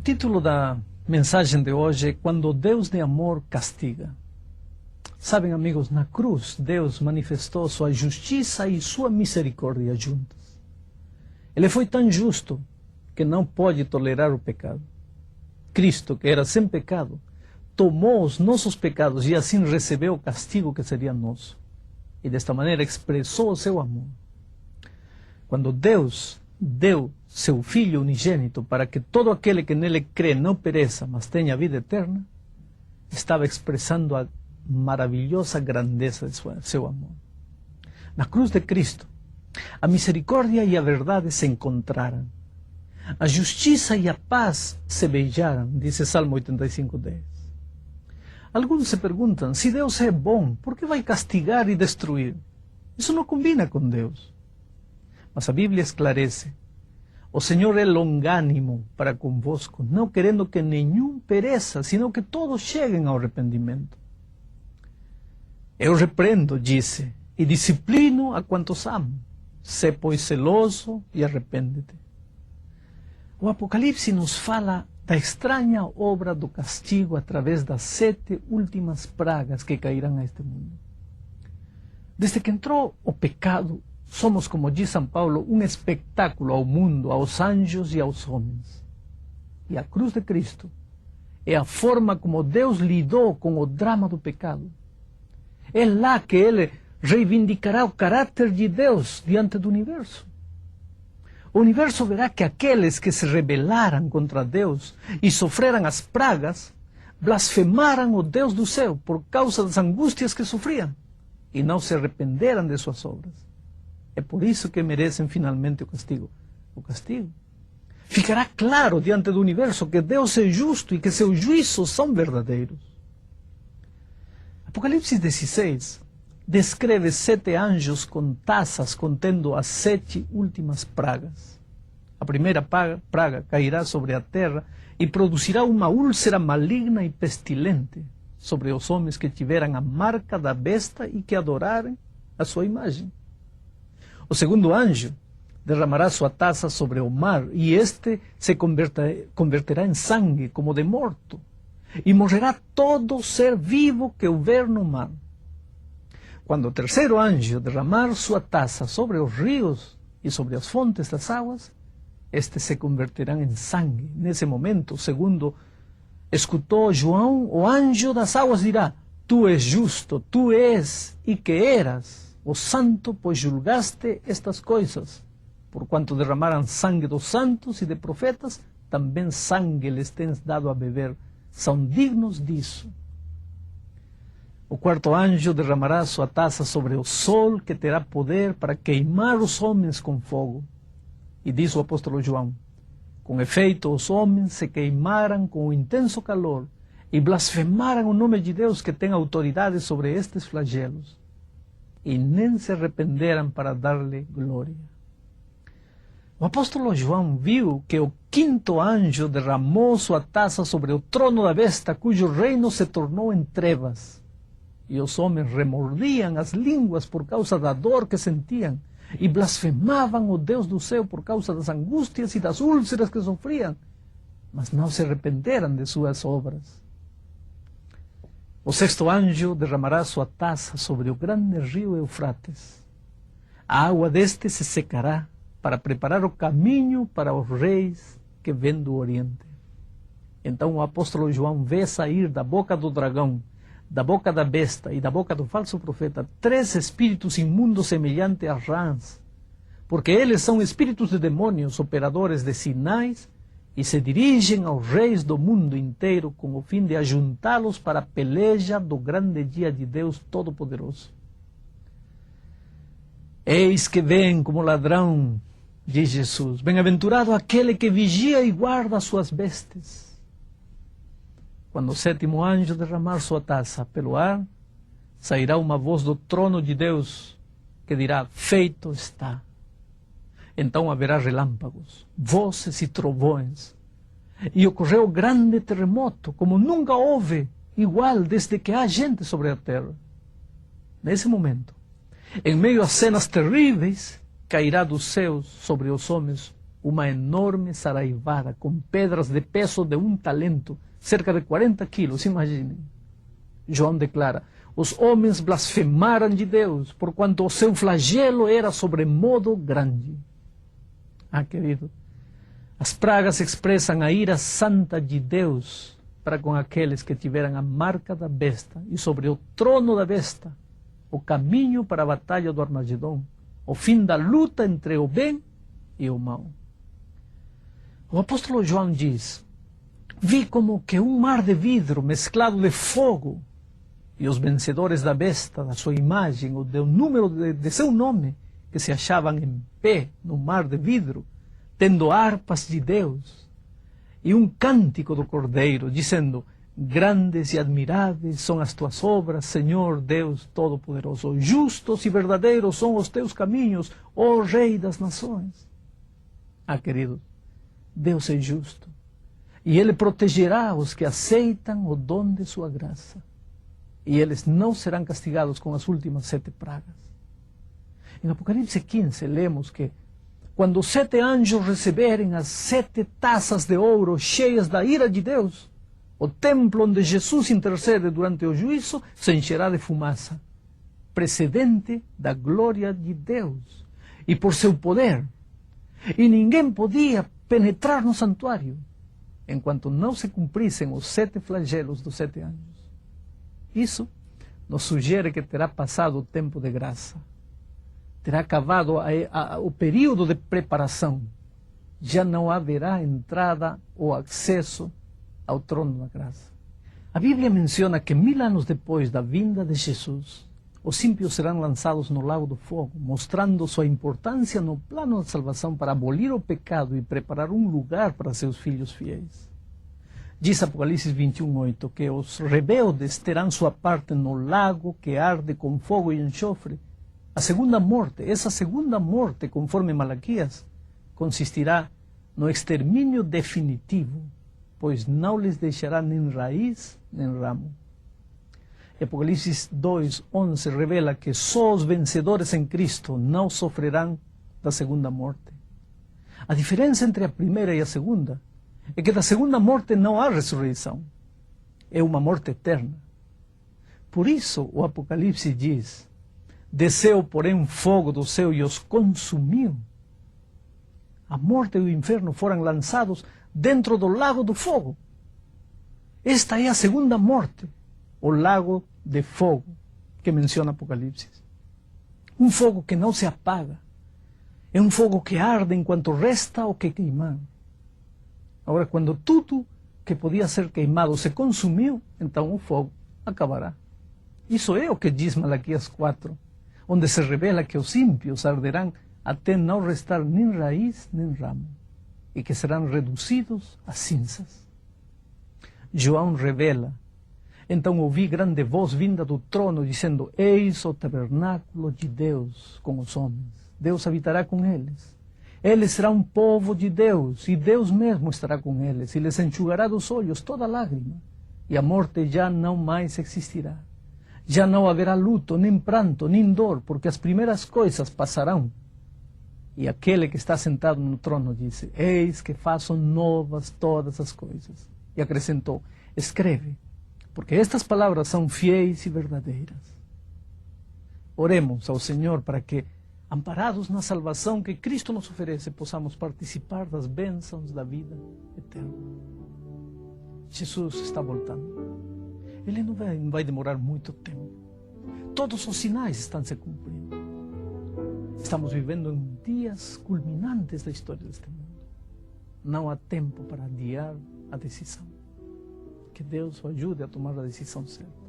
título da mensagem de hoje é Quando Deus de amor castiga. Sabem, amigos, na cruz Deus manifestou sua justiça e sua misericórdia juntas. Ele foi tão justo que não pode tolerar o pecado. Cristo, que era sem pecado, tomou os nossos pecados e assim recebeu o castigo que seria nosso. E desta maneira expressou o seu amor. Quando Deus deu seu Filho unigênito para que todo aquele que nele crê não pereça, mas tenha vida eterna, estava expressando a maravilhosa grandeza de seu amor. Na cruz de Cristo, a misericórdia e a verdade se encontraram. A justiça e a paz se beijaram, diz Salmo 85:10. Alguns se perguntam, se Deus é bom, por que vai castigar e destruir? Isso não combina com Deus. Mas a Bíblia esclarece, o Senhor é longânimo para convosco, não querendo que nenhum pereça, sino que todos cheguem ao arrependimento. Eu repreendo, disse, e disciplino a quantos amo. Sê, pois, zeloso e arrepende-te. O Apocalipse nos fala da estranha obra do castigo através das 7 últimas pragas que cairão a este mundo. Desde que entrou o pecado, somos, como diz São Paulo, um espetáculo ao mundo, aos anjos e aos homens. E a cruz de Cristo é a forma como Deus lidou com o drama do pecado. É lá que Ele reivindicará o caráter de Deus diante do universo. O universo verá que aqueles que se rebelaram contra Deus e sofreram as pragas, blasfemaram o Deus do céu por causa das angústias que sofriam e não se arrependeram de suas obras. É por isso que merecem finalmente o castigo. O castigo. Ficará claro diante do universo que Deus é justo e que seus juízos são verdadeiros. Apocalipse 16 descreve 7 anjos com taças contendo as 7 últimas pragas. A primeira praga cairá sobre a terra e produzirá uma úlcera maligna e pestilente sobre os homens que tiveram a marca da besta e que adorarem a sua imagem. O segundo anjo derramará sua taça sobre o mar e este se converterá em sangue como de morto e morrerá todo ser vivo que houver no mar. Quando o terceiro anjo derramar sua taça sobre os rios e sobre as fontes das águas, estes se converterão em sangue. Nesse momento, segundo escutou João, o anjo das águas dirá: Tu és justo, tu és e que eras o santo, pois julgaste estas coisas. Porquanto derramaram sangue dos santos e de profetas, também sangue lhes tens dado a beber. São dignos disso. O quarto anjo derramará sua taça sobre o sol, que terá poder para queimar os homens com fogo. E diz o apóstolo João: Com efeito, os homens se queimaram com o intenso calor e blasfemaram o nome de Deus, que tem autoridade sobre estes flagelos, e nem se arrependeram para dar-lhe glória. O apóstolo João viu que o quinto anjo derramou sua taça sobre o trono da besta, cujo reino se tornou em trevas. E os homens remordiam as línguas por causa da dor que sentiam e blasfemavam o Deus do céu por causa das angústias e das úlceras que sofriam, mas não se arrependeram de suas obras. O sexto anjo derramará sua taça sobre o grande rio Eufrates. A água deste se secará para preparar o caminho para os reis que vêm do Oriente. Então o apóstolo João vê sair da boca do dragão, da boca da besta e da boca do falso profeta 3 espíritos imundos semelhantes a rãs, porque eles são espíritos de demônios, operadores de sinais, e se dirigem aos reis do mundo inteiro com o fim de ajuntá-los para a peleja do grande dia de Deus Todo-Poderoso. Eis que vem como ladrão, diz Jesus. Bem-aventurado aquele que vigia e guarda as suas vestes. Quando o sétimo anjo derramar sua taça pelo ar, sairá uma voz do trono de Deus que dirá: Feito está. Então haverá relâmpagos, vozes e trovões, e ocorreu grande terremoto, como nunca houve igual desde que há gente sobre a terra. Nesse momento, em meio a cenas terríveis, cairá dos céus sobre os homens uma enorme saraivara com pedras de peso de 1 talento, cerca de 40 quilos, imaginem. João declara: os homens blasfemaram de Deus, porquanto o seu flagelo era sobremodo grande. Ah, querido, as pragas expressam a ira santa de Deus para com aqueles que tiveram a marca da besta e sobre o trono da besta o caminho para a batalha do Armagedon, o fim da luta entre o bem e o mal. O apóstolo João diz: vi como que um mar de vidro mesclado de fogo, e os vencedores da besta, da sua imagem, ou do número de seu nome, que se achavam em pé no mar de vidro, tendo harpas de Deus, e um cântico do Cordeiro, dizendo: grandes e admiráveis são as tuas obras, Senhor Deus Todo-Poderoso. Justos e verdadeiros são os teus caminhos, ó Rei das Nações. Ah, queridos, Deus é justo, e Ele protegerá os que aceitam o dom de sua graça, e eles não serão castigados com as últimas 7 pragas. Em Apocalipse 15, lemos que quando os 7 anjos receberem as 7 taças de ouro cheias da ira de Deus, o templo onde Jesus intercede durante o juízo se encherá de fumaça, precedente da glória de Deus, e por seu poder. E ninguém podia penetrar no santuário, enquanto não se cumprissem os 7 flagelos dos 7 anjos. Isso nos sugere que terá passado o tempo de graça, terá acabado o período de preparação. Já não haverá entrada ou acesso ao trono da graça. A Bíblia menciona que 1000 anos depois da vinda de Jesus, os ímpios serão lançados no lago do fogo, mostrando sua importância no plano de salvação para abolir o pecado e preparar um lugar para seus filhos fiéis. Diz Apocalipse 21:8 que os rebeldes terão sua parte no lago que arde com fogo e enxofre. A segunda morte, essa segunda morte, conforme Malaquias, consistirá no extermínio definitivo, pois não lhes deixará nem raiz nem ramo. Apocalipse 2:11 revela que só os vencedores em Cristo não sofrerão da segunda morte. A diferença entre a primeira e a segunda é que da segunda morte não há ressurreição. É uma morte eterna. Por isso o Apocalipse diz: desceu, porém, fogo do céu e os consumiu. A morte e o inferno foram lançados dentro do lago do fogo. Esta é a segunda morte, o lago de fogo que menciona Apocalipse. Um fogo que não se apaga. É um fogo que arde enquanto resta o que queimar. Agora, quando tudo que podia ser queimado se consumiu, então o fogo acabará. Isso é o que diz Malaquias 4, onde se revela que os ímpios arderão até não restar nem raiz nem ramo, e que serão reduzidos a cinzas. João revela: então ouvi grande voz vinda do trono, dizendo: eis o tabernáculo de Deus com os homens. Deus habitará com eles. Eles serão um povo de Deus, e Deus mesmo estará com eles, e lhes enxugará dos olhos toda lágrima, e a morte já não mais existirá. Já não haverá luto, nem pranto, nem dor, porque as primeiras coisas passarão. E aquele que está sentado no trono disse: eis que faço novas todas as coisas. E acrescentou: escreve, porque estas palavras são fiéis e verdadeiras. Oremos ao Senhor para que, amparados na salvação que Cristo nos oferece, possamos participar das bênçãos da vida eterna. Jesus está voltando. Ele não vai demorar muito tempo. Todos os sinais estão se cumprindo. Estamos vivendo em dias culminantes da história deste mundo. Não há tempo para adiar a decisão. Que Deus o ajude a tomar a decisão certa.